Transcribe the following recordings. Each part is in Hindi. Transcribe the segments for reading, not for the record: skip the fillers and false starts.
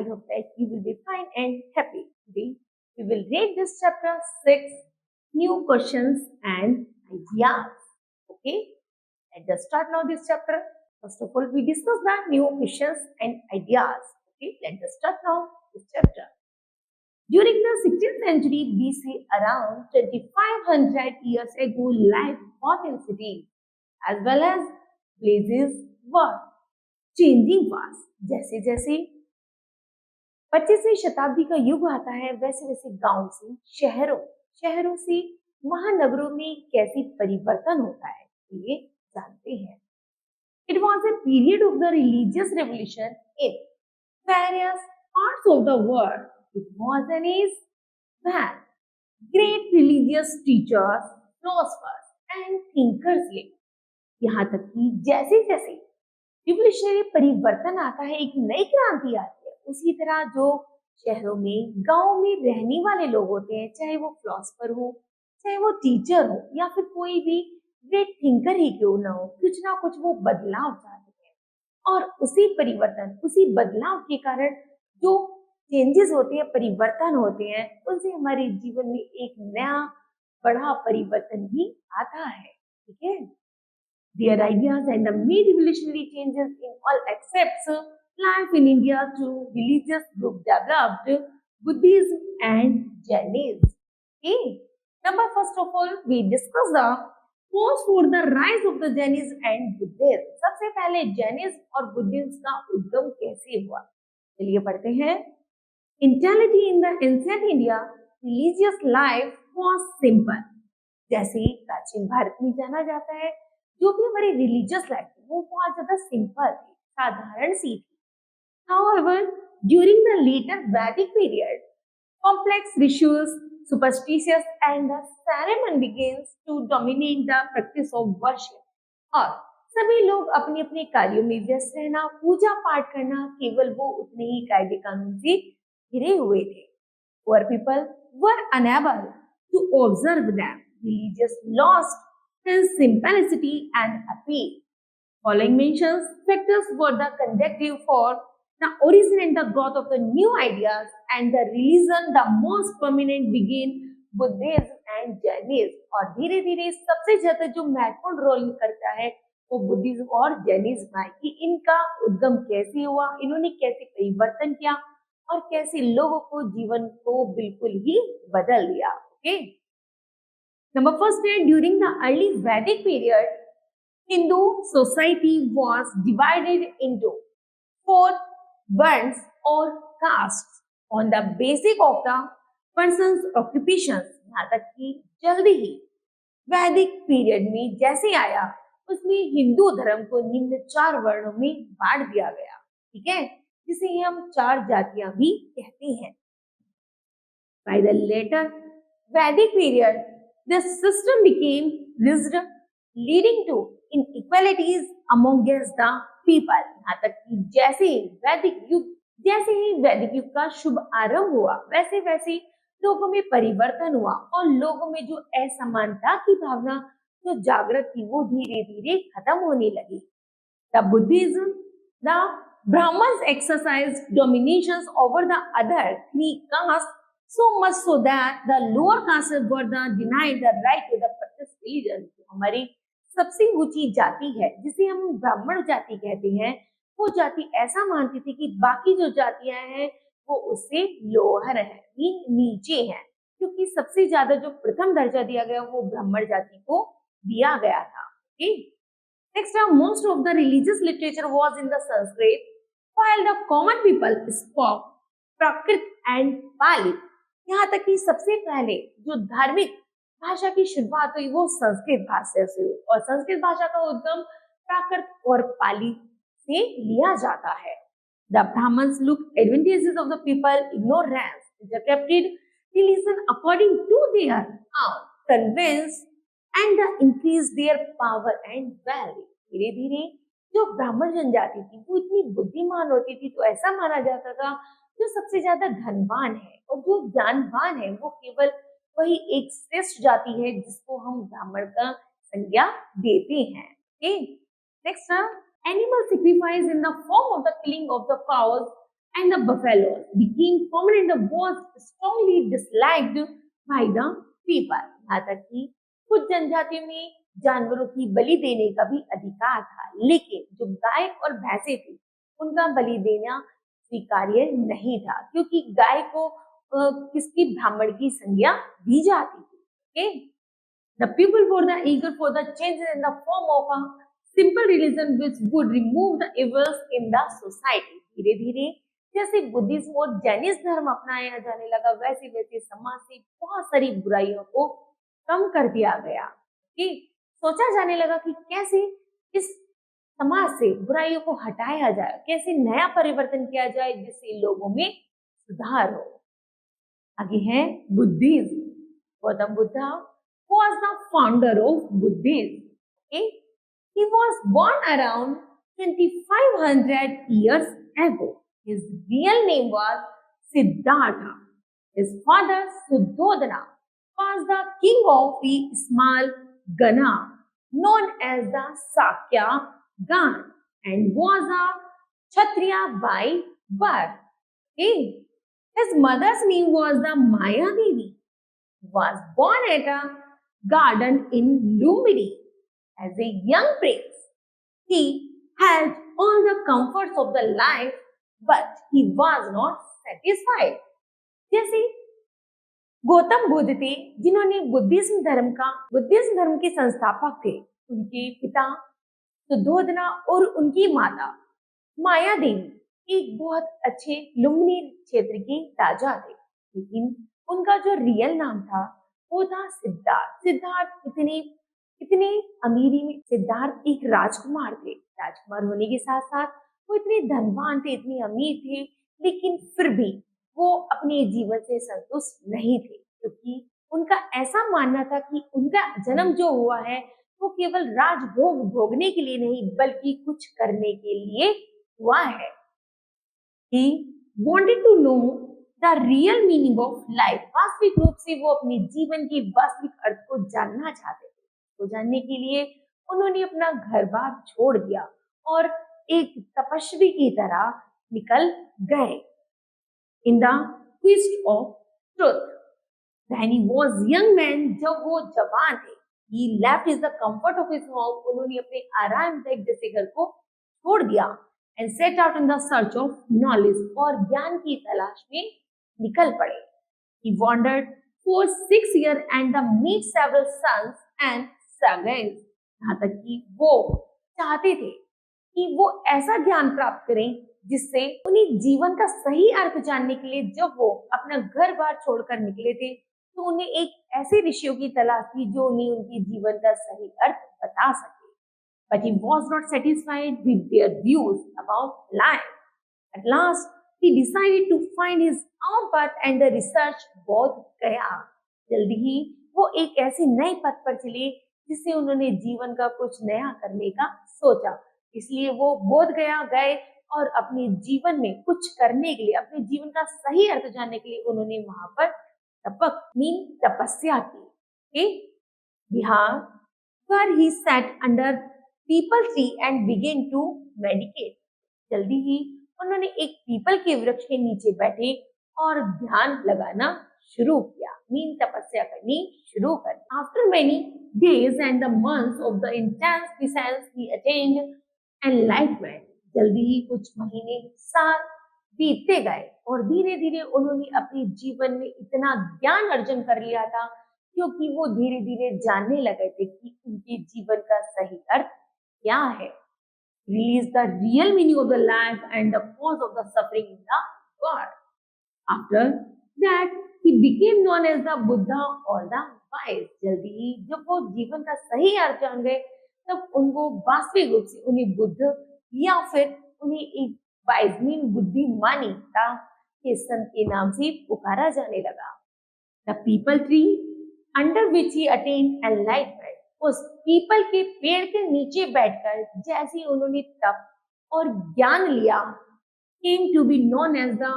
I hope that you will be fine and happy. Today we will read this chapter 6, new questions and ideas. Okay, let us start now this chapter. First of all, we discuss the new questions and ideas. Okay, let us start now this chapter. During the 16th century BC, around 2500 years ago, life both in cities as well as places were changing fast. जैसे जैसे 25वीं शताब्दी का युग आता है, वैसे वैसे गांव से शहरों, शहरों से महानगरों में कैसी परिवर्तन होता है, ये जानते हैं. It was a period of the religious revolution in various parts of the world. It was an age when great religious teachers, philosophers and thinkers lived. यहाँ तक कि जैसे जैसे रिवोल्यूशनरी परिवर्तन आता है, एक नई क्रांति आती है, उसी तरह जो शहरों में, गांव में रहने वाले लोग होते हैं, चाहे वो फिलोसफर हो, चाहे वो टीचर हो, या फिर कोई भी ग्रेट थिंकर ही क्यों ना हो, कुछ ना कुछ वो बदलाव चाहते हैं. और उसी परिवर्तन, उसी बदलाव के कारण जो चेंजेस होते हैं, परिवर्तन होते हैं, उनसे हमारे जीवन में एक नया बड़ा परिवर्तन भी आता है. ठीक है. Their ideas and the made revolutionary changes in all aspects life in India through religious group developed Buddhism and Jainism. Okay. Number first of all, we discuss the cause for the rise of the Jainism and Buddhism. सबसे पहले जैनिज्म और बुद्धिज्म का उद्गम कैसे हुआ, चलिए पढ़ते हैं. Mentality in the ancient India, religious life was simple. जैसे प्राचीन भारत में जाना जाता है, जो भी हमारी रिलीजियस लाइफ थी वो बहुत ज्यादा सिंपल थी, साधारण सी थी. However, during the later Vedic period, complex rituals, superstitious and the ceremony begins to dominate the practice of worship. और सभी लोग अपने अपने कार्यों में व्यस्त रहना, पूजा पाठ करना, केवल वो उतने ही कायदे कानून से घिरे हुए थे. Poor people were unable to observe them. Religious lost his simplicity and appeal. Following mentions factors were the conducive for the origin and the growth of the new ideas and the religion. The most prominent began Buddhism and Jainism. और धीरे धीरे सबसे ज्यादा जो महत्वपूर्ण रोल करता है वो बुद्धिज्म और जैनिज्म है, कि इनका उद्गम कैसे हुआ, इन्होंने कैसे परिवर्तन किया और कैसे लोगों को, जीवन को बिल्कुल ही बदल दिया. Okay. Number first, during the early Vedic period, Hindu society was divided into 4 varnas or castes on the basis of the person's occupations. यहाँ तक कि जल्दी ही वैदिक पीरियड में जैसे आया, उसमें हिंदू धर्म को निम्न 4 वर्णों में बांट दिया गया. ठीक है, जिसे हम 4 जातियां भी कहते हैं. By the later Vedic period, the system became rigid, leading to inequalities amongst the people. यहाँ तक कि जैसे ही वैदिक युग का शुभ आरंभ हुआ, वैसे वैसे लोगों में परिवर्तन हुआ और लोगों में जो असमानता की भावना जो जागृत थी वो धीरे धीरे खत्म होने लगी. The Buddhism, the Brahmins exercised dominations over the other 3 castes, so much so that the lower castes were denied the right to the practice religion. हमारी सबसे ऊंची जाति है, जिसे हम ब्राह्मण जाति कहते हैं, वो जाति ऐसा मानती थी कि बाकी जो जातियां हैं वो उससे लोअर है, नीचे हैं, क्योंकि सबसे ज्यादा जो प्रथम दर्जा दिया गया वो ब्राह्मण जाति को दिया गया था. Okay. Next, most of the religious literature was in the Sanskrit, while the common people spoke Prakrit and Pali. यहाँ तक कि सबसे पहले जो धार्मिक भाषा की शुरुआत हुई वो संस्कृत भाषा से हुई, और संस्कृत भाषा का उद्गम प्राकृत और पाली से लिया जाता है. The Brahmins looked advantages of the people, ignorance, interpreted religion according to their own convenience and increased their power and value. धीरे धीरे जो ब्राह्मण जनजाति थी वो इतनी बुद्धिमान होती थी, तो ऐसा माना जाता था जो सबसे ज्यादा धनवान है और जो ज्ञानवान है वो केवल वही एक श्रेष्ठ जाति है जिसको हम ब्राह्मण का संज्ञा देते हैं. Next, animal sacrifice in the form of the killing of the cows and the buffaloes became permanent and was strongly disliked by the people. यहाँ तक कि कुछ जनजातियों में जानवरों की बलि देने का भी अधिकार था, लेकिन जो गाय और भैंसे थी उनका बलि देना स्वीकार्य नहीं था, क्योंकि गाय को किसकी ब्राह्मण की संज्ञा दी जाती थी. Okay? The people were the eager for the changes in the form of a simple religion which would remove the evils in the society. धीरे धीरे जैसे बुद्धिज्म और जैनिज्म धर्म अपनाया जाने लगा, वैसे वैसे समाज से बहुत सारी बुराइयों को कम कर दिया गया. कि सोचा जाने लगा कि कैसे इस समाज से बुराइयों को हटाया जाए, कैसे नया परिवर्तन किया जाए जिससे लोगों में सुधार हो. आगे है Buddhism. Gautam Buddha was the founder of Buddhism. Okay? He was born around 2500 years ago. His real name was Siddhartha. His father Suddhodana was the king of the small Gana known as the Sakya Gan and was a Kshatriya by birth. Okay? His mother's name was the Maya Devi. He was born at a garden in Lumbini. As a young prince, he had all the comforts of the life, but he was not satisfied. जैसे गौतम बुद्ध थे, जिन्होंने बुद्धिज्म धर्म के संस्थापक थे. उनके पिता सुद्धोधना और उनकी माता माया देवी एक बहुत अच्छे लुम्बिनी क्षेत्र के राजा थे, लेकिन उनका जो रियल नाम था वो था सिद्धार्थ. सिद्धार्थ इतने अमीरी में सिद्धार्थ एक राजकुमार थे. राजकुमार होने के साथ साथ वो इतने धनवान थे, इतने अमीर थे, लेकिन फिर भी वो अपने जीवन से संतुष्ट नहीं थे, क्योंकि उनका ऐसा मानना था कि उनका जन्म जो हुआ है वो केवल राजभोग भोगने के लिए नहीं, बल्कि कुछ करने के लिए हुआ है. He wanted to know the real meaning of life. वास्तविक रूप से वो अपने जीवन के वास्तविक अर्थ को जानना चाहते थे. तो जानने के लिए उन्होंने अपना घर बार छोड़ दिया और एक तपस्वी की तरह निकल गए. In the quest of truth. When he was young man, जब वो जवान थे, he left the comfort of his home. उन्होंने अपने आरामदायक जैसे घर को छोड़ दिया and set out in the search of knowledge. और ज्ञान की तलाश में निकल पड़े. He wandered for 6 years and met several sons and servants. यहाँ तक कि वो चाहते थे कि वो ऐसा ज्ञान प्राप्त करें जिससे उन्हें जीवन का सही अर्थ जानने के लिए जब वो अपना घर बार छोड़कर निकले थे, तो उन्हें एक ऐसे ऋषियों की तलाश थी जो उन्हें उनके जीवन का सही अर्थ बता सके. But he was not satisfied with their views about life. At last, he decided to find his own path and the research बोध गया. जल्दी ही वो एक ऐसे नए पथ पर चले जिससे उन्होंने जीवन का कुछ नया करने का सोचा. इसलिए वो बोध गए और अपने जीवन में कुछ करने के लिए, अपने जीवन का सही अर्थ जानने के लिए उन्होंने वहां पर तपस्या की. Bihar where he sat under peepal tree and began to meditate. जल्दी ही उन्होंने एक पीपल के वृक्ष के नीचे बैठे और ध्यान लगाना शुरू किया, तपस्या करनी शुरू कर. After many days and the months of the intense presence he attend enlightenment. जल्दी ही कुछ महीने साल बीतते गए और धीरे धीरे उन्होंने अपने जीवन में इतना ज्ञान अर्जन कर लिया था, क्योंकि वो धीरे धीरे जानने लगे थे कि उनके जीवन का सही अर्थ क्या है. Realize the real meaning of the life and the cause of the suffering in the world. After that, he became known as the Buddha or the wise. जल्दी ही जब वो जीवन का सही अर्थ जान गए, तब उनको वास्तविक रूप से उन्हें बुद्ध या फिर उन्हें एक वाइज बुद्धिमानी के संत के नाम से पुकारा जाने लगा. The people tree under which he attained enlightenment. उस पीपल के पेड़ के नीचे बैठकर जैसे ही उन्होंने तप और ज्ञान लिया, came to be known as the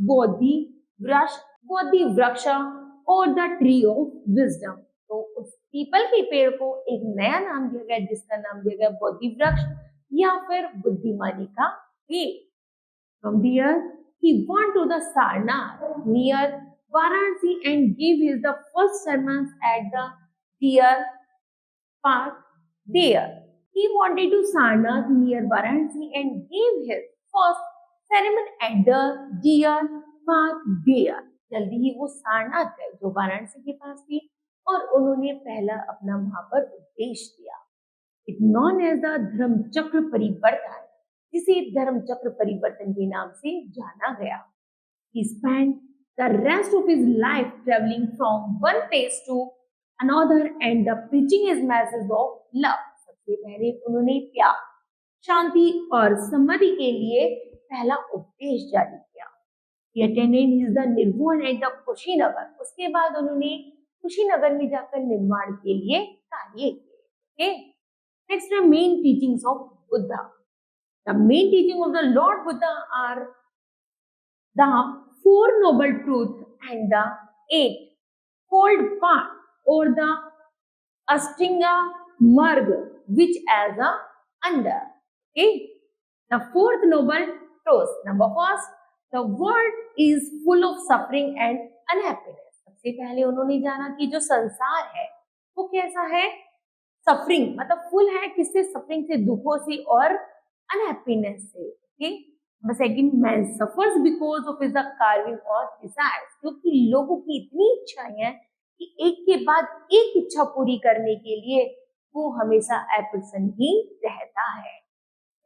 बोधि वृक्ष और द ट्री ऑफ विजडम. तो उस पीपल के पेड़ को एक नया नाम दिया गया जिसका नाम दिया गया बोधि वृक्ष या फिर बुद्धिमानी का पेड़. From there he went to the Sarnath near Varanasi and gave his the first sermons at the deer park there. He wanted to Sarnath near Varanasi and gave his first sermon at the deer park there. जल्दी ही वो सारनाथ गए जो वाराणसी के पास थी और उन्होंने पहला अपना वहां पर उपदेश दिया. इट नॉन एज द धर्म चक्र परिवर्तन, जिसे धर्म चक्र परिवर्तन के नाम से जाना गया. He spent the rest of his life traveling from one place to another and the preaching his message of love. सबसे पहले उन्होंने प्यार, शांति और समृद्धि के लिए पहला उपदेश जारी किया. He attended his the निर्वाण at the कुशीनगर. उसके बाद उन्होंने कुशीनगर में जाकर निर्माण के लिए कार्य किए. Okay? Next, the main teachings of Buddha. The main teaching of the Lord Buddha are the Four Noble Truths and the Eightfold Path or the Ashtanga Marg, which as a under. Okay? The fourth noble truth. Number first, the world is full of suffering and unhappiness. सबसे पहले उन्होंने जाना कि जो संसार है वो कैसा है, सफरिंग मतलब फुल है, किससे, सफरिंग से, दुखों से और अनहैप्पीनेस से. Okay. Second, man suffers because of his carving और डिजायर्स, क्योंकि लोगों की इतनी इच्छाएं हैं कि एक के बाद एक इच्छा पूरी करने के लिए वो हमेशा अप्रसन्न ही रहता है.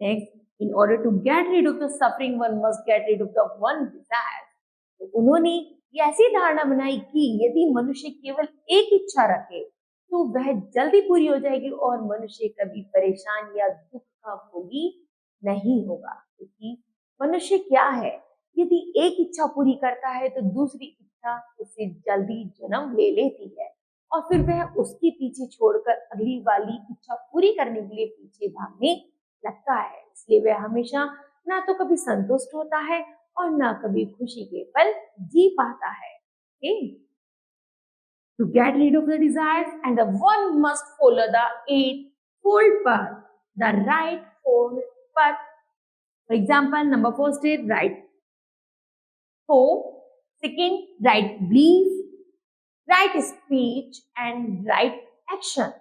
Next, in order to get rid of the suffering one must get rid of the one desire. तो उन्होंने ये ऐसी धारणा बनाई कि यदि मनुष्य केवल एक इच्छा रखे तो वह जल्दी पूरी हो जाएगी और मनुष्य कभी परेशान या दुख का भोगी नहीं होगा. क्योंकि मनुष्य क्या है, यदि एक इच्छा पूरी करता है तो दूसरी इच्छा उससे जल्दी जन्म ले लेती है और फिर वह उसके पीछे छोड़कर अगली वाली इच्छा पूरी करने के लिए पीछे भागने लगता है. इसलिए वह हमेशा ना तो कभी संतुष्ट होता है और ना कभी खुशी के पल जी पाता है. To get rid of the desires and the one must follow the eightfold path, the right fold path. For example, number first is right hope, second right belief, right speech and right action,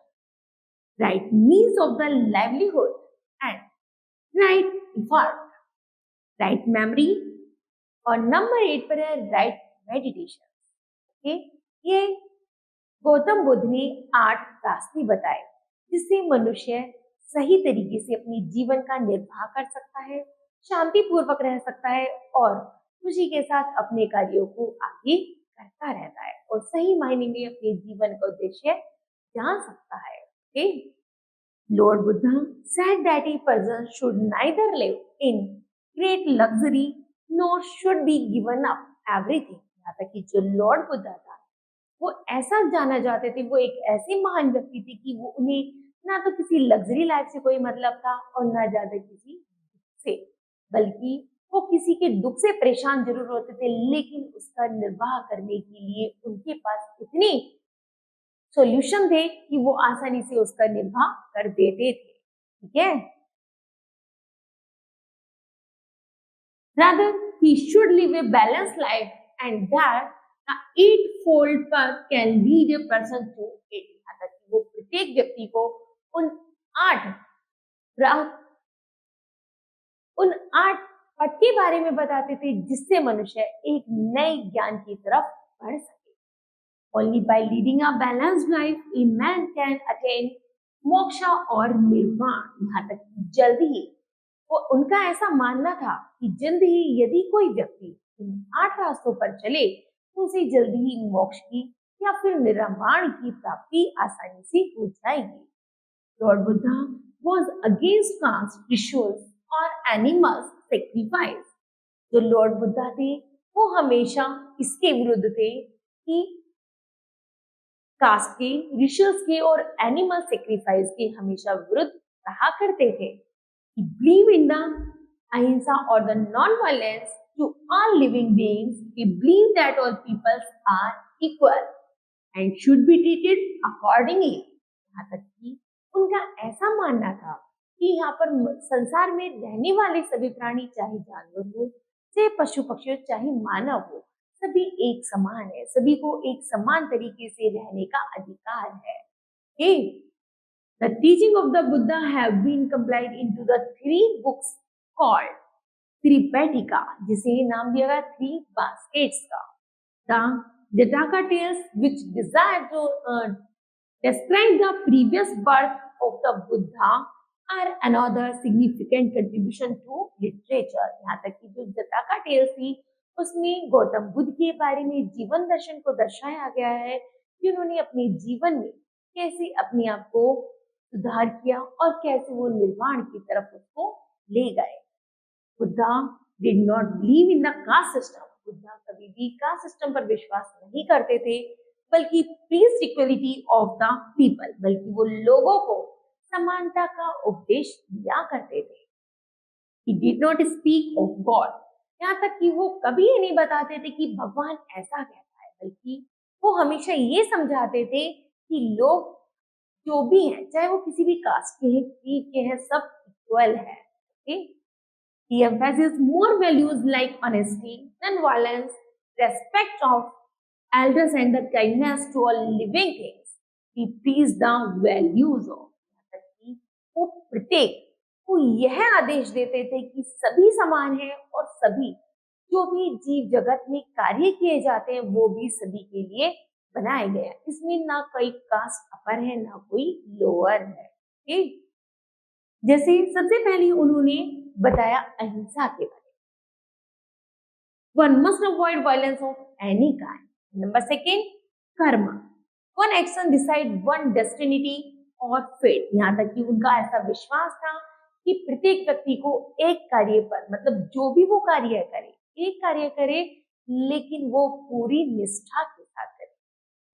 right means of the livelihood and right effort, right memory और नंबर 8 पर है राइट मेडिटेशन. ओके, ये गौतम बुद्ध ने 8 रास्ते बताए जिससे मनुष्य सही तरीके से अपने जीवन का निर्वाह कर सकता है, शांति पूर्वक रह सकता है और खुशी के साथ अपने कार्यों को आगे करता रहता है और सही मायने में अपने जीवन का उद्देश्य जान सकता है. Okay. Lord Buddha said that a person should neither live in great luxury nor should be given up everything. यहाँ तक कि जो लॉर्ड बुद्धा था वो ऐसा जाना जाते थे, वो एक ऐसे महान व्यक्ति थे कि वो उन्हें ना तो किसी लग्जरी लाइफ से कोई मतलब था और ना ज्यादा किसी दुख से, बल्कि वो किसी के दुख से परेशान जरूर होते थे लेकिन उसका निर्वाह करने के लिए उनके पास इतनी सॉल्यूशन थे कि वो आसानी से उसका निर्वाह कर देते थे. ठीक है. Rather, he should live a balanced life and that the eightfold path can lead a person to it. यहाँ तक कि वो प्रत्येक व्यक्ति को उन 8 पथ के बारे में बताते थे जिससे मनुष्य एक नए ज्ञान की तरफ बढ़ सके. Only by leading a balanced life, a man can attain moksha और निर्वाण. यहाँ तक कि जल्दी ही वो उनका ऐसा मानना था कि जल्द ही यदि कोई व्यक्ति इन 8 रास्तों पर चले तो उसे जल्दी ही मोक्ष की या फिर निर्वाण की प्राप्ति आसानी से हो जाएगी. Lord Buddha was against caste, rituals और animals sacrifice. जो लॉर्ड बुद्धा थे वो हमेशा इसके विरुद्ध थे कि कास्ट के, रिचुअल्स के और एनिमल सेक्रीफाइस के हमेशा विरुद्ध रहा करते थे. He believed in the ahimsa or the non-violence to all living beings. He believed that all people are equal and should be treated accordingly. यहाँ तक कि उनका ऐसा मानना था कि यहाँ पर संसार में रहने वाले सभी प्राणी, चाहे जानवर हो चाहे पशु पक्षी हो चाहे मानव हो, सभी एक समान है, सभी को एक समान तरीके से रहने का अधिकार है। Okay? The teaching of the Buddha have been compiled into the three books called Tripitaka, जिसे नाम दिया गया थ्री बास्केट्स का। The Jataka tales, which desire to describe the previous birth of the Buddha, are another significant contribution to literature. यहाँ तक कि जो जटाका टेल्स थी उसमें गौतम बुद्ध के बारे में जीवन दर्शन को दर्शाया गया है कि उन्होंने अपने जीवन में कैसे अपने आप को सुधार किया और कैसे वो निर्वाण की तरफ उसको ले गए। Buddha did not believe in the caste system. Buddha कभी भी कास्ट सिस्टम पर विश्वास नहीं करते थे, बल्कि preached equality of the people, बल्कि वो लोगों को समानता का उपदेश दिया करते थे। He did not speak of God. यहाँ तक कि वो कभी ये नहीं बताते थे कि भगवान ऐसा कहता है, बल्कि वो हमेशा ये समझाते थे कि लोग जो भी हैं, चाहे वो किसी भी कास्ट के हैं, क्रीड के हैं, सब इक्वल है। Okay? He emphasizes more values like honesty, non-violence, respect of elders and the kindness to all living things. He preached the values of, वो प्रत्येक को यह आदेश देते थे कि सभी समान हैं और सभी जो भी जीव जगत में कार्य किए जाते हैं वो भी सभी के लिए बनाए गए हैं। इसमें ना कोई कास्ट अपर है ना कोई लोअर है। ठीक, जैसे सबसे पहले उन्होंने बताया अहिंसा के बारे में। One must avoid violence of any kind. Number second, Karma. One action decide one destiny और फेट। यहाँ तक कि उनका ऐसा विश्वास था कि प्रत्येक व्यक्ति को एक कार्य पर, मतलब जो भी वो कार्य करे, एक कार्य करे, लेकिन वो पूरी निष्ठा के साथ करे।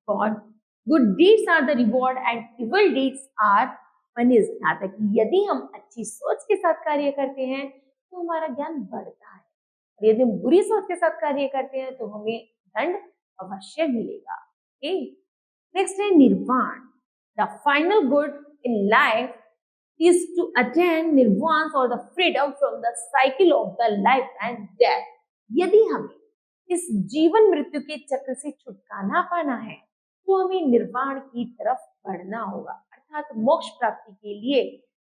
God, good deeds are the reward and evil deeds are punished. यहाँ तक कि यदि हम अच्छी सोच के साथ कार्य करते हैं तो हमारा ज्ञान बढ़ता है, और यदि हम बुरी सोच के साथ कार्य करते हैं तो हमें दंड अवश्य मिलेगा। नेक्स्ट है निर्वाण। The final good in life is to attain nirvana or the freedom from the cycle of the life and death. यदि हमें इस जीवन मृत्यु के चक्र से छुटकारा पाना है तो हमें निर्वाण की तरफ बढ़ना होगा, अर्थात मोक्ष प्राप्ति के लिए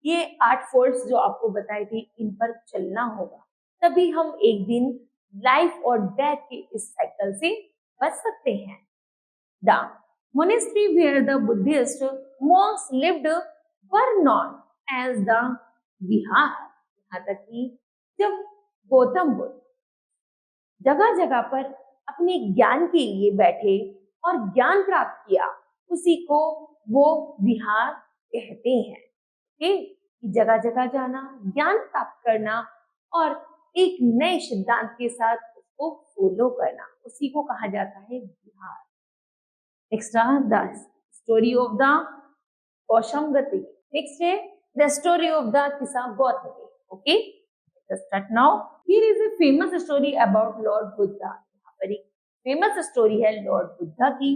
ये 8 फोर्स जो आपको बताए थे इन पर चलना होगा, तभी हम एक दिन लाइफ और डेथ के इस साइकिल से बच सकते हैं। The monastery where the Buddhist monks lived were known as the vihar. यहाँ तक कि जब गौतम बुद्ध जगह जगह पर अपने ज्ञान के लिए बैठे और ज्ञान प्राप्त किया, उसी को वो विहार कहते हैं। कि जगह जगह जाना, ज्ञान प्राप्त करना और एक नए सिद्धांत के साथ उसको फॉलो करना, उसी को कहा जाता है विहार। Next the story of the कौशम गति। नेक्स्ट है the story of the Kisa Gautami. Okay, start now. Here is a famous story about Lord Buddha. यहाँ पर एक फेमस स्टोरी है लॉर्ड बुद्धा की।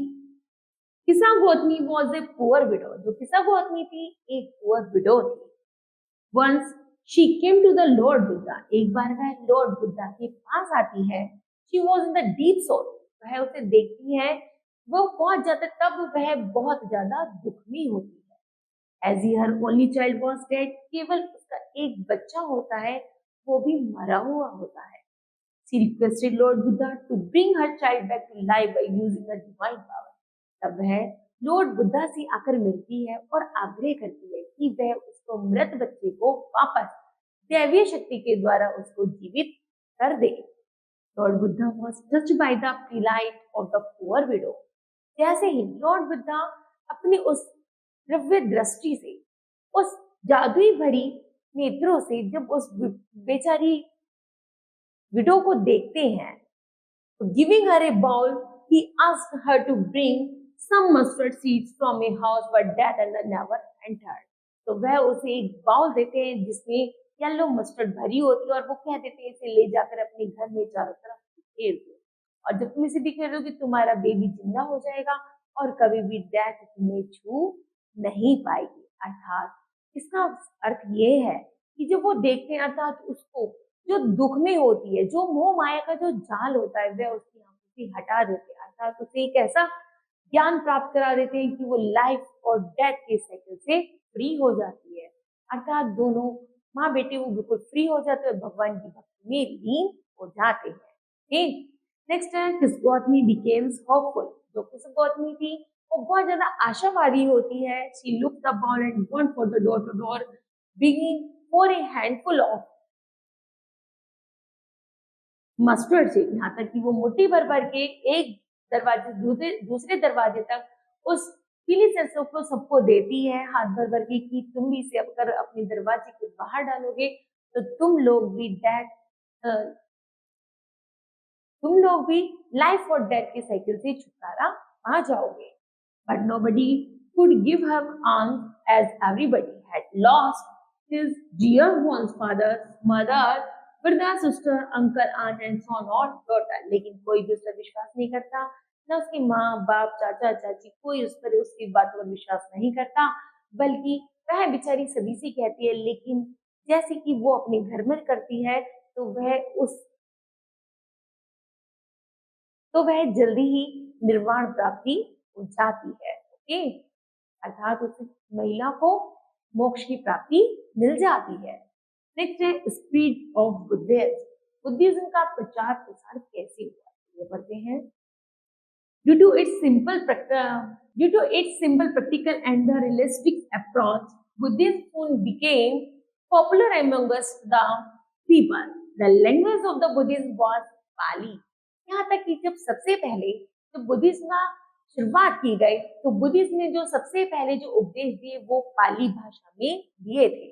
Kisa Gautami was a poor widow. जो किसा गौतमी थी एक पुअर विडो थी। Once she came to the Lord Buddha. एक बार वह लॉर्ड बुद्धा के पास आती है। She was in the deep soul. वह उसे देखती है, वो पहुंच जाता, तब वह बहुत ज्यादा दुख में होती है। As her only child was dead. केवल उसका एक बच्चा होता है, वो भी मरा हुआ होता है। She requested Lord Buddha to bring her child back to life by using the divine power. तब वह लॉर्ड बुद्धा से आकर मिलती है और आग्रह करती है कि वह उसको मृत बच्चे को वापस दैवीय शक्ति के द्वारा उसको जीवित कर दे। Lord Buddha was touched by the plight of the poor widow. जैसे ही लॉर्ड बुद्धा अपनी उस दिव्य दृष्टि से, उस जादुई भरी नेत्रों से जब उस बेचारी विडो को देखते हैं, तो giving her a bowl he asked her to bring some mustard seeds from a house but that never entered. तो वह उसे एक बाउल देते हैं जिसमें येलो मस्टर्ड भरी होती है और वो कह देते हैं इसे ले जाकर अपने घर में चारों तरफ फेर दो, और जब तुम इसे बिखेर दोगे तुम्हारा बेबी जिंदा हो जाएगा और कभी भी डेथ तुम्हें छू नहीं पाएगी। अर्थात इसका अर्थ ये है कि जब वो देखते हैं, अर्थात उसको जो दुख में होती है, जो मोह माया का जो जाल होता है वह उसकी आंखों से हटा देते हैं, अर्थात उसे एक ऐसा ज्ञान प्राप्त करा देते हैं कि वो लाइफ और डेथ के साइकिल से फ्री हो जाती है, अर्थात दोनों माँ बेटे वो बिल्कुल फ्री हो जाते हैं, भगवान की भक्ति में लीन हो जाते हैं। नेक्स्ट है किसगौतमी बिकेम्स होपफुल। जो किसगौतमी थी वो बहुत ज्यादा आशावादी होती है। She looked about and went for the door to door begging for a handful of mustard seed, यहाँ तक कि वो मुट्ठी भर भर के एक दरवाजे दूसरे दरवाजे तक उस पीली सरसों को सबको देती है, हाथ भर भर के कि तुम भी इसे अगर अपने दरवाजे के बाहर डालोगे तो तुम लोग भी लाइफ और डेथ के साइकिल से छुटकारा पा जाओगे। But nobody could give her arms as everybody had lost his dear one's father, mother, brother, sister, uncle, aunt and so on daughter। लेकिन कोई भी उस पर विश्वास नहीं करता, न उसकी माँ बाप चाचा चाची, कोई उस पर उसकी बातों पर विश्वास नहीं करता, बल्कि वह बेचारी सभी से कहती है, लेकिन जैसे कि वो अपने घर में करती है तो वह जल्दी ही निर्वाण प्राप्ति हो जाती है। ओके, अर्थात उस महिला को मोक्ष की प्राप्ति मिल जाती है। नेक्स्ट है स्प्रेड ऑफ बुद्धिज्म। बुद्धिज्म का प्रचार प्रसार कैसे हुआ, ये पढ़ते हैं। Due to its simple practical and the realistic approach, Buddhism soon became popular among us the people. The language of the Buddhism was Pali। यहाँ तक कि जब सबसे पहले जब बुद्धिज्म का शुरुआत की गई तो बुद्धिज्म ने जो सबसे पहले जो उपदेश दिए वो पाली भाषा में दिए थे।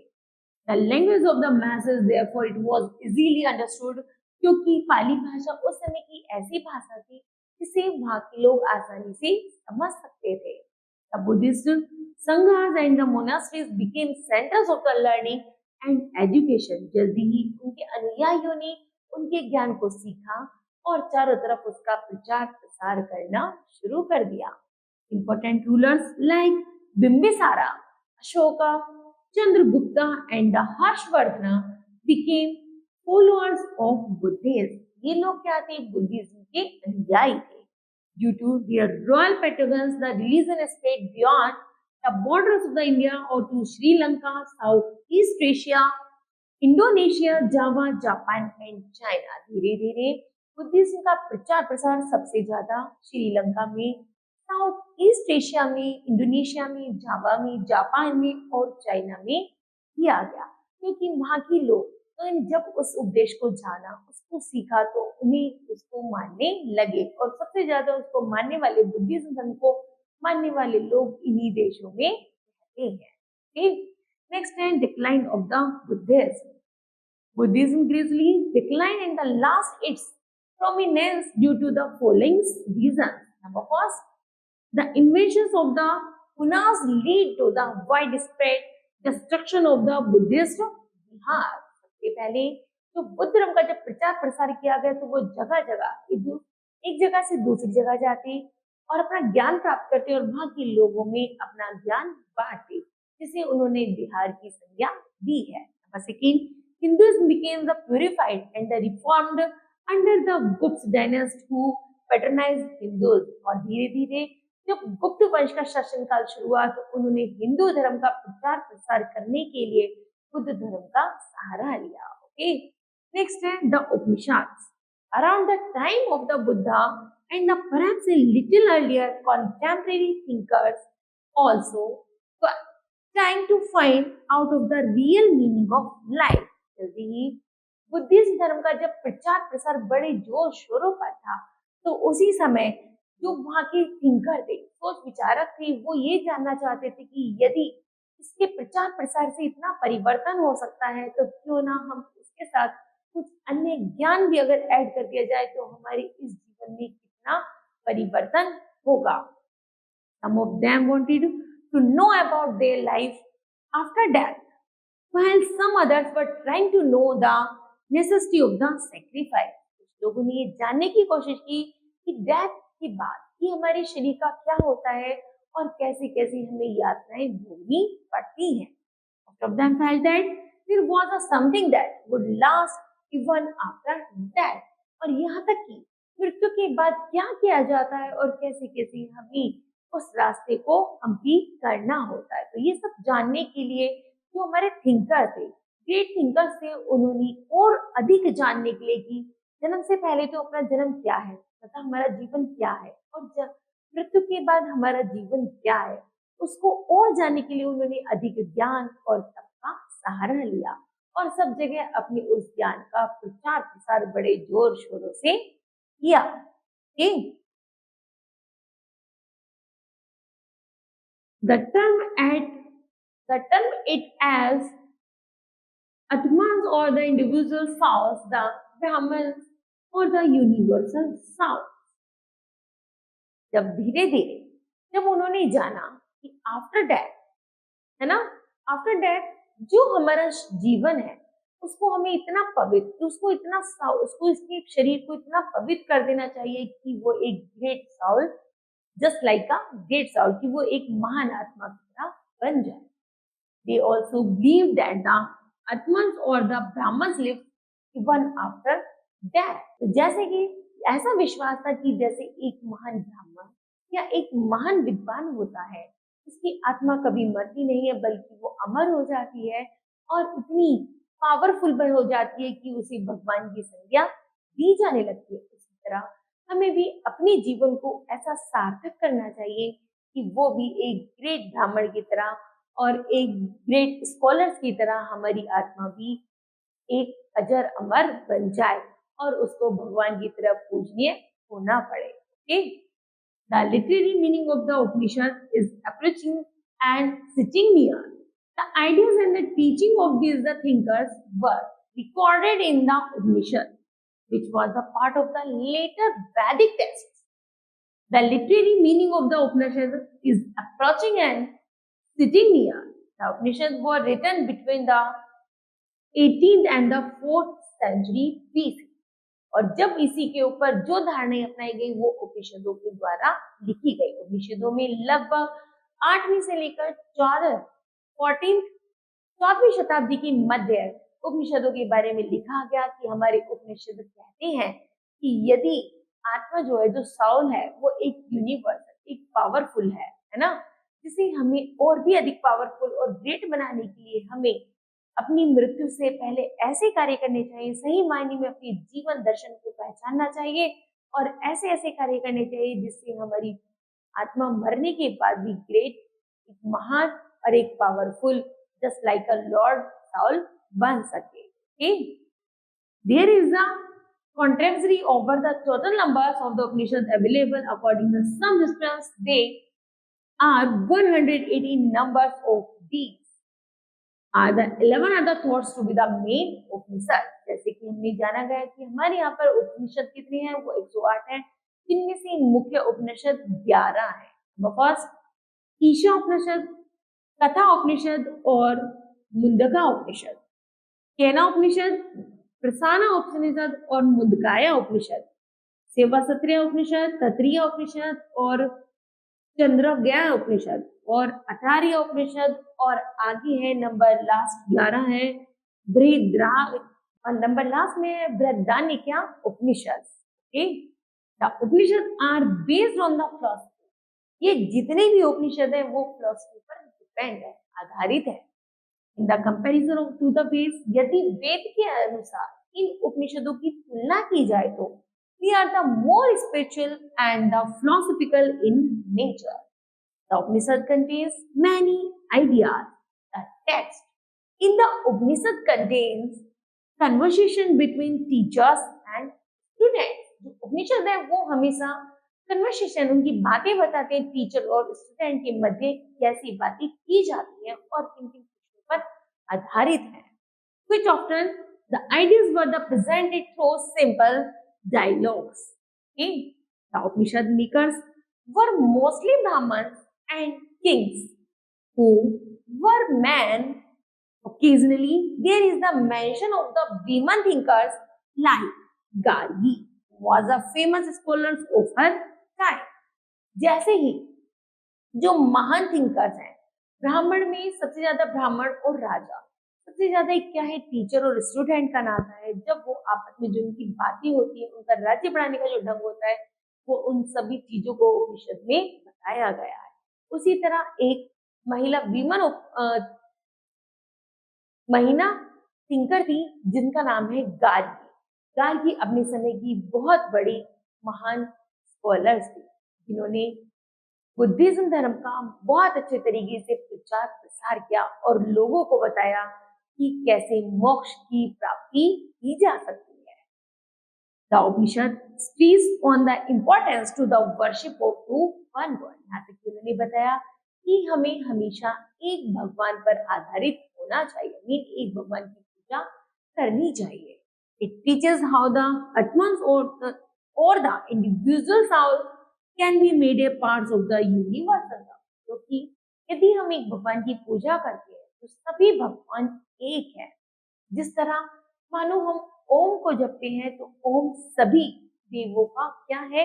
The language of the masses therefore it was easily understood, क्योंकि पाली भाषा उस समय की ऐसी भाषा थी जिसे वहाँ के लोग आसानी से समझ सकते थे। The Buddhist sanghas and the monasteries became centers of the learning and education। जल्दी ही उनके अनुयायियों ने उनके ज्ञान को सीखा और चारों तरफ उसका प्रचार प्रसार करना शुरू कर दिया। Important rulers like Bimbisara, Ashoka, Chandragupta and Harshvardhan became followers of Buddhism। ये लोग क्या थे, बुद्धिज्म के अनुयायी थे। Due to their royal patronage, the religion spread beyond the borders of the India or to Sri Lanka, Southeast Asia, Indonesia, Java, Japan and China. धीरे धीरे बुद्धिज्म का प्रचार प्रसार सबसे ज्यादा श्रीलंका में, साउथ ईस्ट एशिया में, इंडोनेशिया में, जावा में, जापान में और चाइना में किया गया, क्योंकि वहाँ के लोग तो जब उस उपदेश को जाना, उसको सीखा तो उन्हें उसको मानने लगे और सबसे ज्यादा उसको मानने वाले, बुद्धिज्म धर्म को मानने वाले लोग इन्हीं देशों में रहते हैं। नेक्स्ट है decline of the Buddhism. Buddhism gradually declined and the lost its prominence due to the following reasons. Number first, the invasions of the Hunas lead to the widespread destruction of the Buddhist Bihar। सबसे पहले तो बुद्ध धर्म का जब प्रचार प्रसार किया गया तो वो जगह जगह एक जगह से दूसरी जगह जाते और अपना ज्ञान प्राप्त करते और वहाँ के लोगों में अपना ज्ञान बांटते, जिसे उन्होंने बिहार की संज्ञा दी है। Number second, Hinduism became the purified and the reformed under the Gupta dynasty who patronized Hindus। और धीरे धीरे जब गुप्त वंश का शासनकाल शुरू हुआ तो उन्होंने हिंदू धर्म का प्रचार प्रसार करने के लिए बुद्ध धर्म का सहारा लिया। ओके, नेक्स्ट है the Upanishads. Around the time of the Buddha and the perhaps a little earlier, contemporary thinkers also trying to find out of the real meaning of life। जल्दी ही बुद्धिज्म धर्म का जब प्रचार प्रसार बड़े जोर शोरों पर था तो उसी समय जो वहाँ के थिंकर थे, सोच विचारक थे, वो ये जानना चाहते थे कि यदि इसके प्रचार प्रसार से इतना परिवर्तन हो सकता है तो क्यों ना हम उसके साथ कुछ अन्य ज्ञान भी अगर ऐड कर दिया जाए तो हमारे इस जीवन में कितना परिवर्तन होगा। Some of them wanted to know about their life after death, while some others were trying to know the necessity of the sacrifice। कुछ लोगों ने ये जानने की कोशिश की कि डेथ के बाद कि हमारे शरीर का क्या होता है और कैसे कैसे हमें यातनाएं भोगनी पड़ती हैं। Most of them felt that there was a something that would last even after death, और यहाँ तक कि मृत्यु के बाद क्या किया जाता है और कैसे कैसे हमें उस रास्ते को कंप्लीट करना होता है। तो ये सब जानने के लिए जो हमारे थिंकर थे, ग्रेट थिंकर्स थे, उन्होंने और अधिक जानने के लिए कि जन्म से पहले तो अपना जन्म क्या है तथा हमारा जीवन क्या है, और मृत्यु के बाद हमारा जीवन क्या है, उसको और जानने के लिए उन्होंने अधिक ज्ञान और तप का सहारा लिया और सब जगह अपने उस ज्ञान का प्रचार प्रसार बड़े जोर शोरों से किया। The term at the term it as Atmas or the individual souls, the Brahmans or the universal souls. जब धीरे धीरे जब उन्होंने जाना कि आफ्टर डेथ, है ना, आफ्टर डेथ जो हमारा जीवन है उसको हमें इतना पवित्र, उसको इसके शरीर को इतना पवित्र कर देना चाहिए कि वो एक great Saul, just like a great Saul, कि वो एक महान आत्मा की तरह बन जाए। They also believe that the Atmans or the Brahmans live even after death. तो जैसे कि ऐसा विश्वास था कि जैसे एक महान ब्राह्मण या एक महान विद्वान होता है, उसकी आत्मा कभी मरती नहीं है बल्कि वो अमर हो जाती है और इतनी पावरफुल हो जाती है कि उसे भगवान की संज्ञा दी जाने लगती है। उसी तरह हमें भी अपने जीवन को ऐसा सार्थक करना चाहिए कि वो भी एक ग्रेट ब्राह्मण की तरह और एक ग्रेट स्कॉलर्स की तरह हमारी आत्मा भी एक अजर अमर बन जाए और उसको भगवान की तरफ पूजनीय होना पड़े। Okay, the literary meaning of the Upanishad is approaching and sitting near the ideas and the teaching of these the thinkers were recorded in the Upanishad, which was the part of the later Vedic texts. The literary meaning of the Upanishad is approaching and sitting near. The Upanishads were written between the 18th and the 4th century BC. और जब इसी के ऊपर जो धारणाएं अपनाई गई वो उपनिषदों के द्वारा लिखी गई। उपनिषदों में लगभग 8वीं से लेकर 14वीं शताब्दी के मध्य उपनिषदों के बारे में लिखा गया कि हमारे उपनिषद कहते हैं कि यदि आत्मा जो है, जो साउल है, वो एक यूनिवर्स, एक पावरफुल है ना, जिसे हमें और भी अधिक पावरफुल और ग्रेट बनाने के लिए हमें अपनी मृत्यु से पहले ऐसे कार्य करने चाहिए, सही मायने में अपने जीवन दर्शन को पहचानना चाहिए और ऐसे ऐसे कार्य करने चाहिए जिससे हमारी आत्मा मरने के बाद भी ग्रेट, एक महान और एक powerful, just like a lord soul बन सके। There is a contradictory over the total numbers of the Upanishads available. According to some historians, they are 118 numbers of these. Are the 11 are the thoughts to be the main Upanishad. जैसे कि हमने जाना गया कि हमारे यहाँ पर उपनिषद कितने हैं, वो 108 हैं, जिनमें से मुख्य उपनिषद 11 हैं। फर्स्ट ईशा उपनिषद, कथा उपनिषद और मुंडका उपनिषद, केना उपनिषद, प्रसाना उपनिषद और मुंडकाया उपनिषद, सेवासत्रिय उपनिषद, तत्रिय उपनिषद और चंद्रज्ञा उपनिषद और अठार्य उपनिषद, और आगे है नंबर लास्ट 11 है बृहद्राग, और नंबर लास्ट में है Brihadaranyak Upanishad. Okay, the Upanishad are based on the philosophy. ये जितने भी उपनिषद है वो फिलॉसफी पर डिपेंड है, आधारित है। In the comparison to the Veda, यदि वेद के अनुसार इन उपनिषदों की तुलना की जाए तो they are the more spiritual and the philosophical in nature. The Upanishad contains many ideas. The text in the Upanishad contains conversation between teachers and students. जो उपनिषद है वो हमेशा कन्वर्सेशन, उनकी बातें बताते हैं, टीचर और स्टूडेंट के मध्य कैसी बातें की जाती हैं और किन किन विषयों पर आधारित है। Which often the ideas were the presented through simple dialogues. Okay, the Upanishad makers were mostly Brahmins and kings who were men. Occasionally, there is the mention of the women thinkers like Gargi, who was a famous scholar of her time. जैसे ही जो महान थिंकर्स हैं, ब्राह्मण में सबसे ज्यादा ब्राह्मण और राजा, सबसे ज्यादा एक क्या है, टीचर और स्टूडेंट का नाता है। जब वो आपस में जो उनकी बातें होती है, उनका राज्य बढ़ाने का जो ढंग होता है, वो उन सभी चीजों को उपनिषद में बताया गया है। उसी तरह एक महिला विमन महिला थिंकर थी जिनका नाम है गार्गी। गार्गी अपने समय की बहुत बड़ी महान स्कॉलर्स थी, जिन्होंने बुद्धिज्म धर्म का बहुत अच्छे तरीके से प्रचार प्रसार किया और लोगों को बताया कि कैसे मोक्ष की प्राप्ति की जा सकती है। The Upanishad speaks on the importance to the worship of one God. यहाँ तक कि उन्होंने बताया कि हमें हमेशा एक भगवान पर आधारित होना चाहिए, मीन एक भगवान की पूजा करनी चाहिए। It teaches how the Atmans or the individual soul can be made a part of the universal love. क्योंकि यदि हम एक भगवान की पूजा करते हैं तो सभी भगवान एक है। जिस तरह मानो हम ओम को जपते हैं तो ओम सभी देवों का क्या है,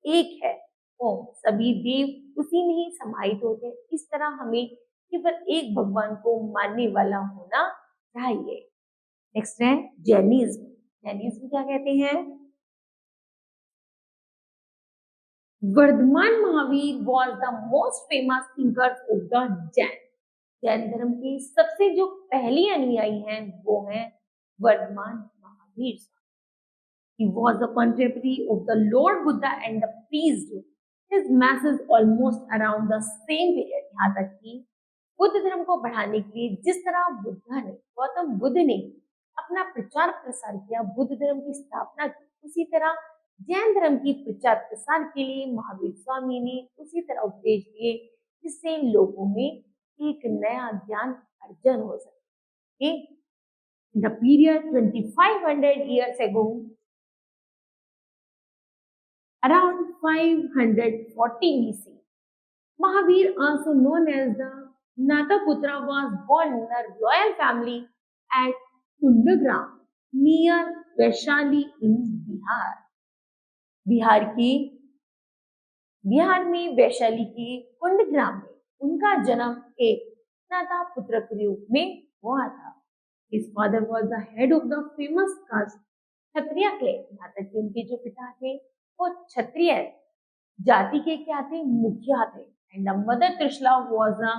एक है। ओम सभी देव उसी में ही समाहित होते हैं। इस तरह हमें केवल एक भगवान को मानने वाला होना चाहिए। नेक्स्ट है जैनिज्म। जैनिज्म क्या कहते हैं? Vardhaman Mahavir was the most famous thinker of the Jain. Jain धर्म के सबसे जो पहली अनुयायी हैं वो हैं Vardhaman Mahavir. He was a contemporary of the Lord Buddha and the priest. His message almost around the same period. यहाँ तक कि बुद्ध धर्म को बढ़ाने के लिए जिस तरह गौतम बुद्ध ने अपना प्रचार प्रसार किया, बुद्ध धर्म की स्थापना की, उसी तरह जैन धर्म की प्रचार प्रसार के लिए महावीर स्वामी ने उसी तरह उपदेश दिए, जिससे लोगों में एक नया ज्ञान अर्जन हो सके। In the period 2500 years ago, around 540 BC, Mahavir, also known as the Nataputra, was born in a royal family at Kundagram near Vaishali in Bihar. Bihar में वैशाली के कुंडग्राम में उनका जन्म एक नातापुत्र के रूप में हुआ था। His father was the head of the famous caste Kshatriya clan. यहाँ तक कि उनके जो पिता थे वो क्षत्रिय जाति के क्या थे, मुखिया थे। And the mother Trishala was a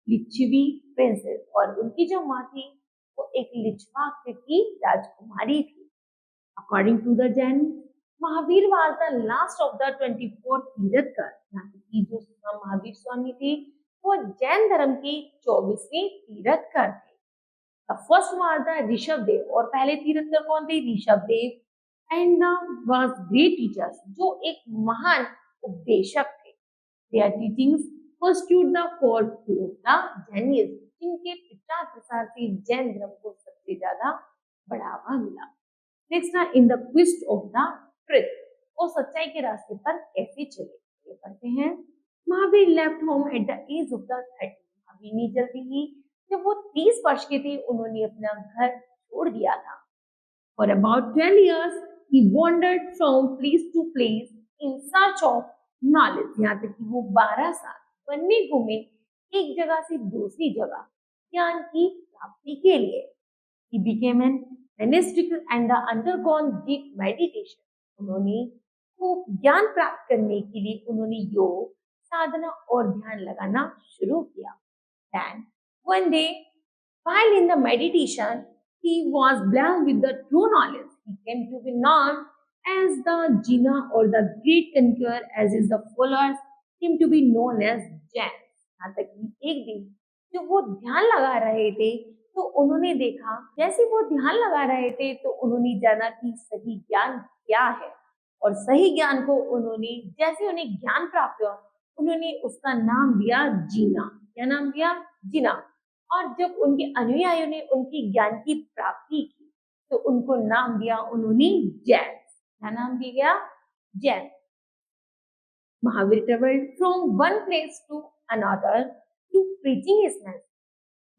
Licchavi princess, और उनकी जो माँ थी वो एक लिच्छवा की राजकुमारी थी। According to the Jain, Mahavir was the last of the 24 Tirthankar. यहाँ तक कि जो महावीर स्वामी थे वो जैन धर्म के 24वें तीर्थकर थे। First was the Rishabh Dev, और पहले तीर्थकर कौन थे? Rishabh Dev. And was great teachers, जो एक महान उपदेशक थे। Their teachings pursued the for to the Jainism, जिनके प्रचार प्रसार से जैन धर्म को सबसे ज्यादा बढ़ावा मिला। नेक्स्ट है in the quest of the truth, वो सच्चाई के रास्ते पर कैसे चले, ये पढ़ते हैं। Mahavir left home at the age of the 30। Mahavir ने जल्दी ही जब वो 30 वर्ष के थे उन्होंने अपना घर छोड़ दिया था। For about 12 years, he wandered from place to place in search of knowledge. यहाँ तक कि वो 12 साल वन में घूमे, एक जगह से दूसरी जगह ज्ञान की प्राप्ति के लिए। He became an monastic and undergone deep meditation. उन्होंने खूब ज्ञान प्राप्त करने के लिए उन्होंने योग, साधना और ध्यान लगाना शुरू किया। Then one day, while in the meditation, he was blessed with the true knowledge. He came to be known as the Jina or the great conqueror, as his the followers came to be known as Jains. यहाँ तक कि एक दिन जब वो ध्यान लगा रहे थे तो उन्होंने देखा, जैसे वो ध्यान लगा रहे थे तो उन्होंने जाना कि सही ज्ञान क्या है, और सही ज्ञान को उन्होंने जैसे उन्हें ज्ञान प्राप्त हुआ उन्होंने उसका नाम दिया जीना। क्या नाम दिया? जीना। और जब उनके अनुयायियों ने उनकी ज्ञान की प्राप्ति की तो उनको नाम दिया उन्होंने जैन। क्या नाम दिया गया? Jain. Mahavir traveled from one place to another to preaching his message.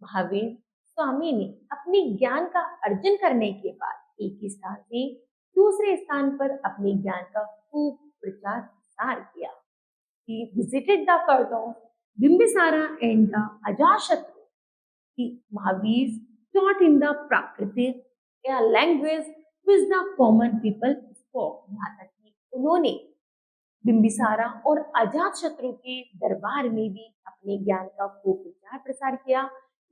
Mahavir Swami ने अपने ज्ञान का अर्जन करने के बाद एक स्थान से दूसरे स्थान पर अपने ज्ञान का खूब प्रचार प्रसार किया। He visited the court of Bimbisara and the Ajatashatru. Mahavir taught in the Prakritic language which the common people spoke. यहाँ तक कि उन्होंने बिंबिसारा और अजातशत्रु के दरबार में भी अपने ज्ञान का खूब प्रचार प्रसार किया,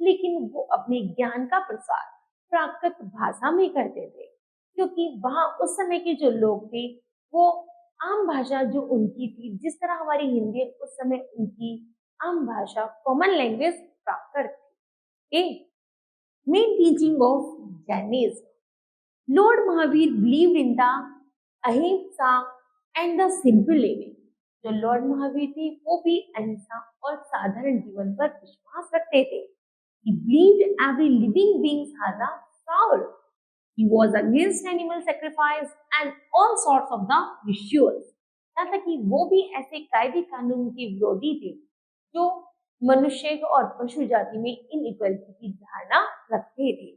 लेकिन वो अपने ज्ञान का प्रसार प्राकृत भाषा में करते थे, क्योंकि वहां उस समय के जो लोग थे वो आम भाषा जो उनकी थी, जिस तरह हमारी हिंदी उस समय उनकी आम भाषा कॉमन लैंग्वेज प्राकृत थी। Main teaching of Jainism, Lord Mahavir believed in the अहिंसा एंड द सिंपल लिविंग। जो लॉर्ड महावीर थे वो भी अहिंसा और साधारण जीवन पर विश्वास रखते थे। He believed every living being has a soul. He was against animal sacrifice and all sorts of the rituals. यहाँ तक कि वो भी ऐसे कायदे कानून के विरोधी थे जो मनुष्य और पशु जाति में इनइक्वालिटी की धारणा रखते थे।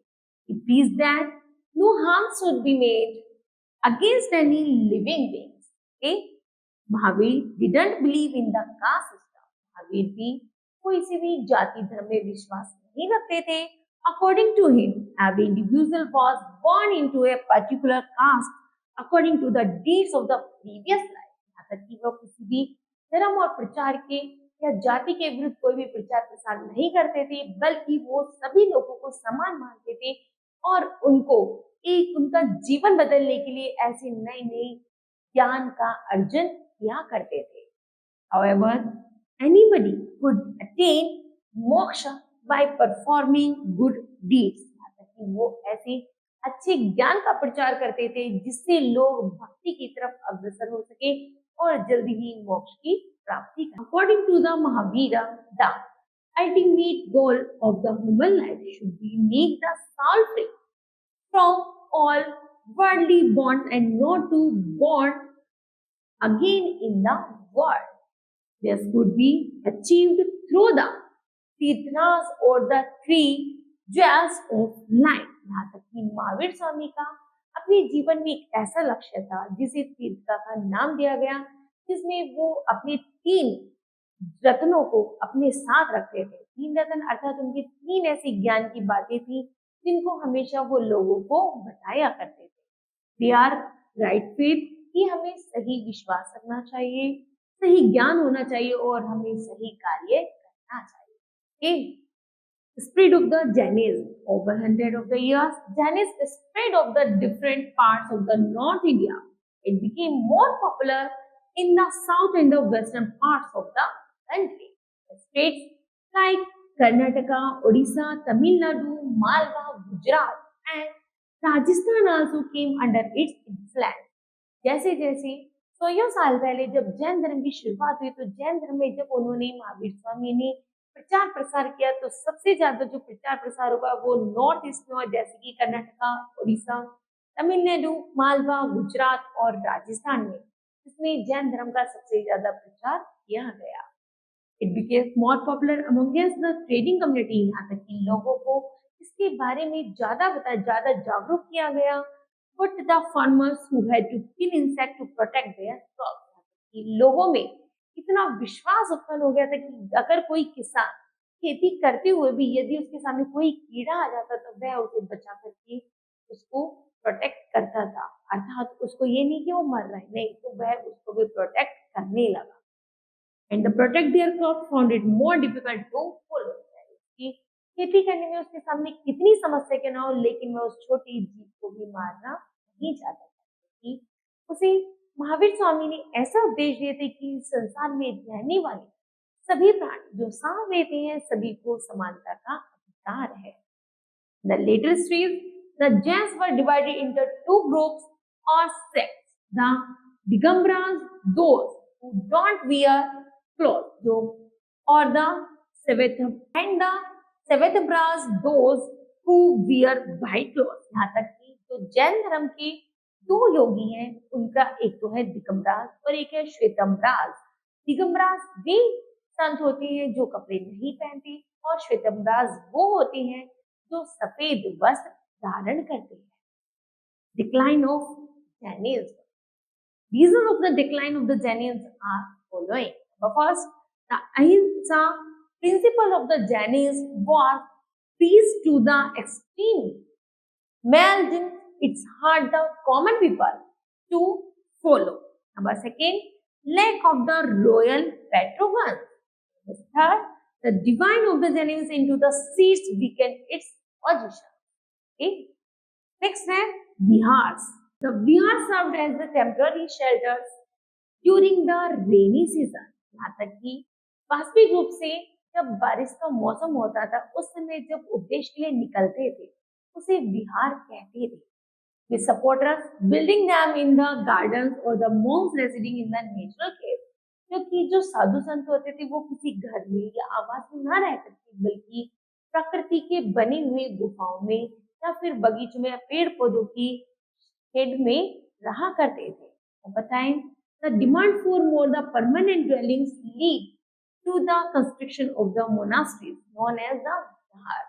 He preached that no harm should be made against any living beings. Okay? Mahavir didn't believe in the caste system. Mahavir भी कोई सी भी जाति धर्म में विश्वास नहीं रखते थे। According to him, every individual was born into a particular caste according to the deeds of the previous life. यहाँ तक कि वह किसी भी धर्म और प्रचार के या जाति के विरुद्ध कोई भी प्रचार प्रसार नहीं करते थे, बल्कि वो सभी लोगों को समान मानते थे और उनको एक उनका जीवन बदलने के लिए ऐसे नए नए ज्ञान का अर्जन किया करते थे। However, anybody could attain moksha by performing good deeds. ताकि वो ऐसे अच्छे ज्ञान का प्रचार करते थे जिससे लोग भक्ति की तरफ अग्रसर हो सके और जल्दी ही मोक्ष की प्राप्ति कर। According to the Mahavira, the ultimate goal of the human life should be make the soul free from all worldly bonds and not to bond again in the world. This could be achieved through the तीर्थनास और the three jewels of life. यहाँ तक कि महावीर स्वामी का अपने जीवन में एक ऐसा लक्ष्य था जिसे तीर्थका का नाम दिया गया, जिसमें वो अपने 3 रत्नों को अपने साथ रखते थे। 3 रत्न अर्थात उनके 3 ऐसी ज्ञान की बातें थी जिनको हमेशा वो लोगों को बताया करते थे। दे आर राइट फेथ, कि हमें सही विश्वास रखना चाहिए, सही ज्ञान होना चाहिए और हमें सही कार्य करना चाहिए। Spread of the Jainism. Over 100 of the years, Jainism spread of the different parts of the North India. It became more popular in the south and the western parts of the country. States like Karnataka, Odisha, Tamil Nadu, Malwa, Gujarat and Rajasthan also came under its influence. जैसे जैसे 100 साल पहले जब जैन धर्म की शुरुआत हुई, तो जैन धर्म में जब उन्होंने महावीर स्वामी ने प्रचार प्रसार किया तो सबसे ज्यादा जो प्रचार प्रसार हुआ वो नॉर्थ ईस्ट में हुआ, जैसे कि कर्नाटका, उड़ीसा, तमिलनाडु, मालवा, गुजरात और राजस्थान में, जिसमें जैन धर्म का सबसे ज्यादा प्रचार किया गया। It became more popular amongst the trading community. यहाँ तक कि लोगों को इसके बारे में ज्यादा जागरूक किया गया। But the farmers who had to kill insect to protect their crops, लोगों में इतना विश्वास उत्पन्न हो गया था कि अगर कोई किसान खेती करते हुए भी यदि उसके सामने कोई कीड़ा आ जाता तो वह उसे बचा करके उसको प्रोटेक्ट करता था, अर्थात उसको ये नहीं कि वो मर रहा है, नहीं, तो वह उसको भी प्रोटेक्ट करने लगा। And the protect their crop found it more difficult to follow. खेती करने में उसके सामने कितनी समस्या क्यों ना हो, लेकिन वह उस छोटी जीव को भी मारना नहीं चाहता था, क्योंकि उसे महावीर स्वामी ने ऐसा उपदेश दिए थे कि संसार में रहने वाले सभी प्राणी जो सांस लेते हैं सभी को समानता का अधिकार है। The later stages, the Jains were divided into 2 groups or sects. The Digambaras, those who don't wear clothes, or the and the Savetambras, those who wear white clothes. यहाँ तक कि जो जैन धर्म के 2 योगी हैं, उनका एक तो है दिगंबराज और एक है श्वेतंबराज। दिगंबराज वे संत होते हैं जो कपड़े नहीं पहनते और श्वेतंबराज वो होते हैं जो सफेद वस्त्र धारण करते हैं। Decline of Jainism. Reasons of the decline of the Jainism are following. But first, the Ahimsa principle of the Jainism was pleased to the extreme, melt in its heart the common people to follow. Number second, lack of the royal patronage. Third, the divine obedience into the seats weakened its position. Okay. Next है vihars. The vihar served as the temporary shelters during the rainy season. यहाँ तक कि वास्तविक रूप से जब बारिश का मौसम होता था उस समय जब उपदेश के लिए निकलते थे उसे विहार कहते थे. The supporters building them in the gardens or the monks residing in the natural caves. क्योंकि जो साधु संत होते थे वो किसी घर में या आवास में ना रहते थे बल्कि प्रकृति के बने हुए गुफाओं में या फिर बगीचों में पेड़ पौधों की शेड में रहा करते थे. Over time, the demand for more the permanent dwellings lead to the construction of the monasteries known as the vihar.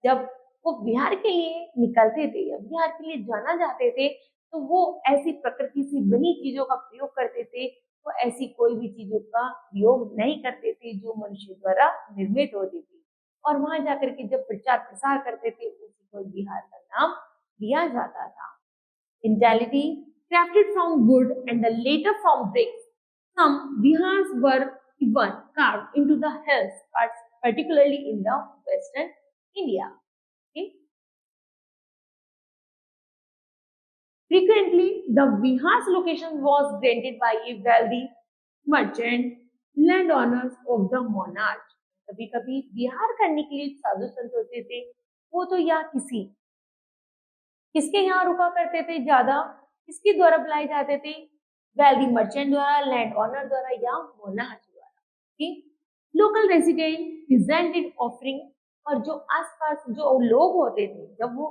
जब वो विहार के लिए निकलते थे या विहार के लिए जाना चाहते थे तो वो ऐसी प्रकृति से बनी चीजों का प्रयोग करते थे. वो ऐसी कोई भी चीजों का प्रयोग नहीं करते थे जो मनुष्य द्वारा निर्मित होती थी और वहां जाकर के जब प्रचार प्रसार करते थे उसी को विहार का नाम दिया जाता था. Entirely crafted from wood and the later from bricks, some vihars were even carved into the hills, particularly in the western India. Okay. Frequently, the vihar's location was granted by a wealthy merchant landowners of the monarch. कभी कभी विहार करने के लिए साधु संत होते थे वो तो या किसके यहाँ रुका करते थे ज्यादा, किसके द्वारा बुलाए जाते थे, वेल्दी मर्चेंट द्वारा, लैंड ऑनर द्वारा या मोनार्च द्वारा. Local resident presented offering. और जो आसपास जो लोग होते थे जब वो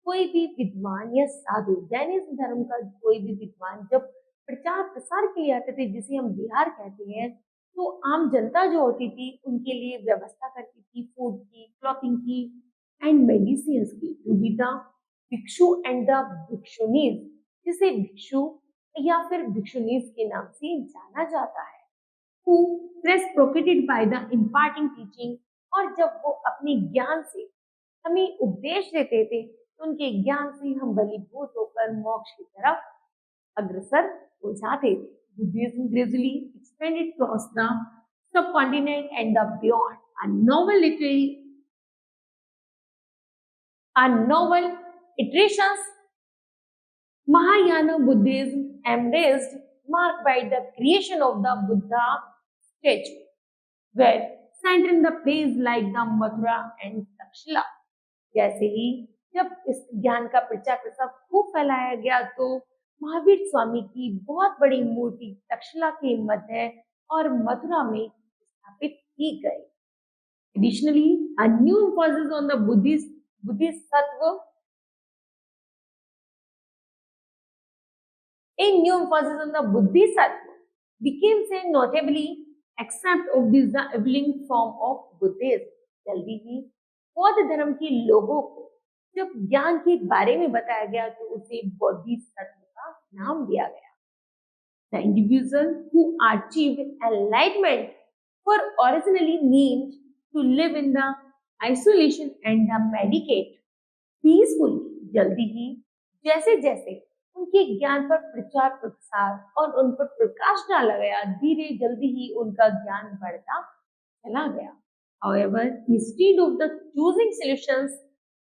कोई भी विद्वान या साधु जैनिज्म धर्म का कोई भी विद्वान जब प्रचार प्रसार के लिए आते थे जिसे हम विहार कहते हैं तो आम जनता जो होती थी उनके लिए व्यवस्था करती थी फूड की, क्लॉथिंग की एंड मेडिसिन की. टू बी द भिक्षु एंड द भिक्षुनीज, जिसे भिक्षु या फिर भिक्षुनीज के नाम से जाना जाता है. who reciprocated by the imparting teaching. और जब वो अपने ज्ञान से हमें उपदेश देते थे तो उनके ज्ञान से हम बलीभूत होकर मोक्ष की तरफ अग्रसर हो जाते थे. Buddhism gradually expanded across the subcontinent and the beyond. A novel iterations Mahayana Buddhism embraced, marked by the creation of the Buddha statue, were centered in the place like the Mathura and Takshila. जैसे ही जब इस ज्ञान का प्रचार प्रसार खूब फैलाया गया तो महावीर स्वामी की बहुत बड़ी मूर्ति तक्षशिला के मध्य और मथुरा में स्थापित की गई. Additionally, a new emphasis on the Buddhist sattva, a new emphasis on the Buddhist sattva became say notably accept of this the evolving form of Buddhism. जल्दी ही बौद्ध धर्म के लोगों को जब ज्ञान के बारे में बताया गया तो उसे बौद्धिक सत्व का नाम दिया गया. The individual who achieved enlightenment were originally meant to live in the isolation and the medicate peacefully. जल्दी ही जैसे जैसे उनके ज्ञान पर प्रचार प्रसार और उन पर प्रकाश डाला गया धीरे जल्दी ही उनका ज्ञान बढ़ता चला गया. However, instead of the choosing solutions,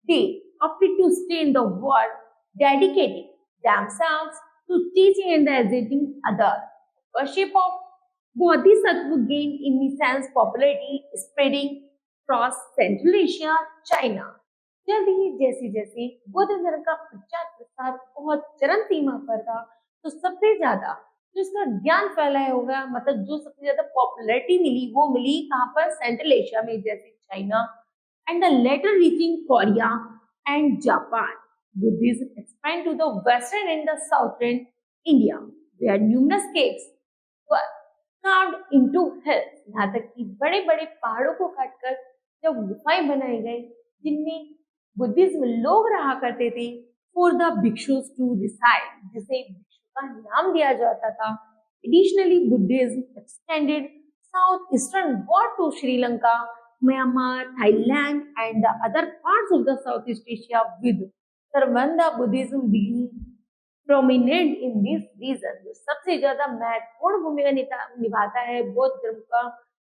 they opted to stay in the world, dedicating themselves to teaching and educating others. Worship of Bodhisattva gained immense popularity, spreading across Central Asia, China. जल्द ही जैसे जैसे बौद्ध धर्म का प्रचार प्रसार बहुत चरम सीमा पर था तो सबसे ज्यादा जो इसका ज्ञान फैलाया होगा मतलब जो सबसे ज्यादा पॉपुलैरिटी मिली वो मिली कहाँ पर, सेंट्रल एशिया में जैसे China and the later reaching Korea and Japan. Buddhism expand to the western and the southern India where numerous caves were carved into hills. यहाँ तक कि बड़े बड़े पहाड़ों को काटकर जब गुफाएं बनाई गई जिनमें बुद्धिज्म लोग रहा करते थे for the bhikshus to reside, जिसे भिक्षु का नाम दिया जाता था. Additionally Buddhism extended south eastern world to Sri Lanka Myanmar, Thailand, and the other parts of the Southeast Asia, with Sarvanda Buddhism being prominent in this region. जो सबसे ज्यादा महत्वपूर्ण भूमिका निभाता है बौद्ध धर्म का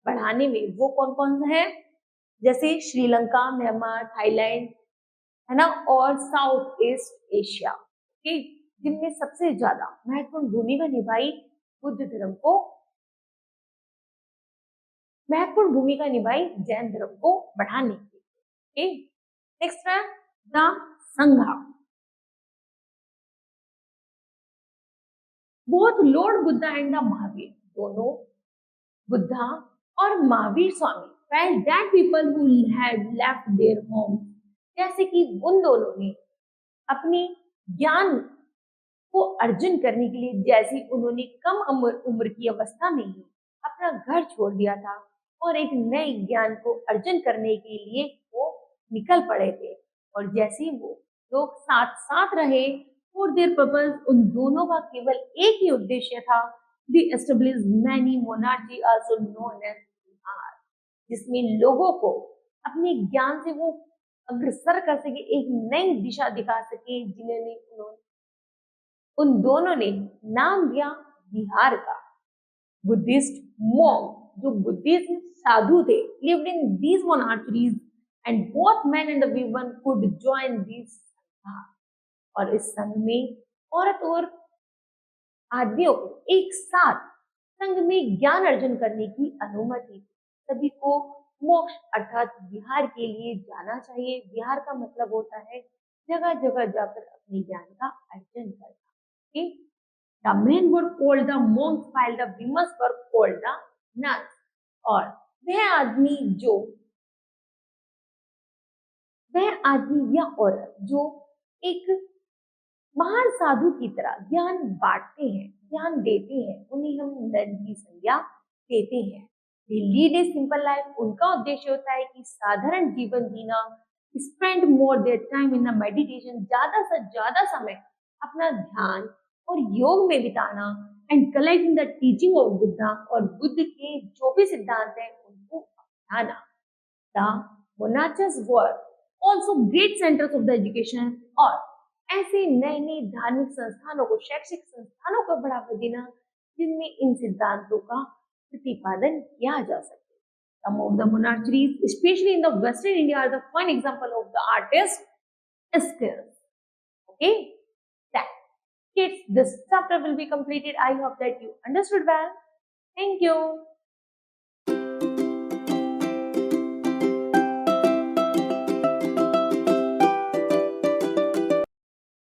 बढ़ाने में, वो कौन कौन सा है? जैसे श्रीलंका, म्यांमार, थाईलैंड, है ना, और साउथ ईस्ट एशिया, ओके, जिनमें सबसे ज्यादा महत्वपूर्ण भूमिका निभाई बुद्ध धर्म को, महत्वपूर्ण भूमिका निभाई जैन धर्म को बढ़ाने के लिए। नेक्स्ट है द संघा। Both Lord Buddha and the Mahavir, दोनों बुद्धा और Mahavir Swami felt that people who had left their homes, जैसे कि उन दोनों ने अपनी ज्ञान को अर्जन करने के लिए, जैसे उन्होंने कम उम्र की अवस्था में ही अपना घर छोड़ दिया था और एक नए ज्ञान को अर्जन करने के लिए वो निकल पड़े थे, और जैसे वो लोग साथ साथ रहे फॉर देयर पर्पस, उन दोनों का केवल एक ही उद्देश्य था, they establish many monarchy also known as Bihar, जिसमें लोगों को अपने ज्ञान से वो अग्रसर कर सके, एक नई दिशा दिखा सके, उन्होंने उन दोनों ने नाम दिया बिहार का। बुद्धिस्ट मॉन्क, जो बुद्धिस्ट साधु थे, lived in these monasteries and both men and women could join this, और इस संघ में औरत और आदमियों को एक साथ संघ में ज्ञान अर्जन करने की अनुमति थी। सभी को मोक्ष अर्थात बिहार के लिए जाना चाहिए। बिहार का मतलब होता है जगह जगह जाकर अपने ज्ञान का अर्जन करना। The men were called the monks while the women were called the nuns, और वह आदमी या औरत जो एक महान साधु की तरह ज्ञान बांटते हैं, ज्ञान देते हैं, उन्हें हम नन की संज्ञा देते हैं। They lead a simple life, उनका उद्देश्य होता है कि साधारण जीवन जीना, spend more their time in the meditation, ज्यादा से ज्यादा समय अपना ध्यान और योग में बिताना, and collecting the teaching of Buddha, और बुद्ध के जो भी सिद्धांत हैं उनको अपनाना। The monasteries were also great centres of the education, और ऐसे नए नए धार्मिक संस्थानों को, शैक्षिक संस्थानों को बढ़ावा देना जिनमें इन सिद्धांतों का प्रतिपादन किया जा सके। Some of the monasteries, especially in the Western India, are the fine example of the artist skills. Okay, that kids, this chapter will be completed. I hope that you understood well. Thank you.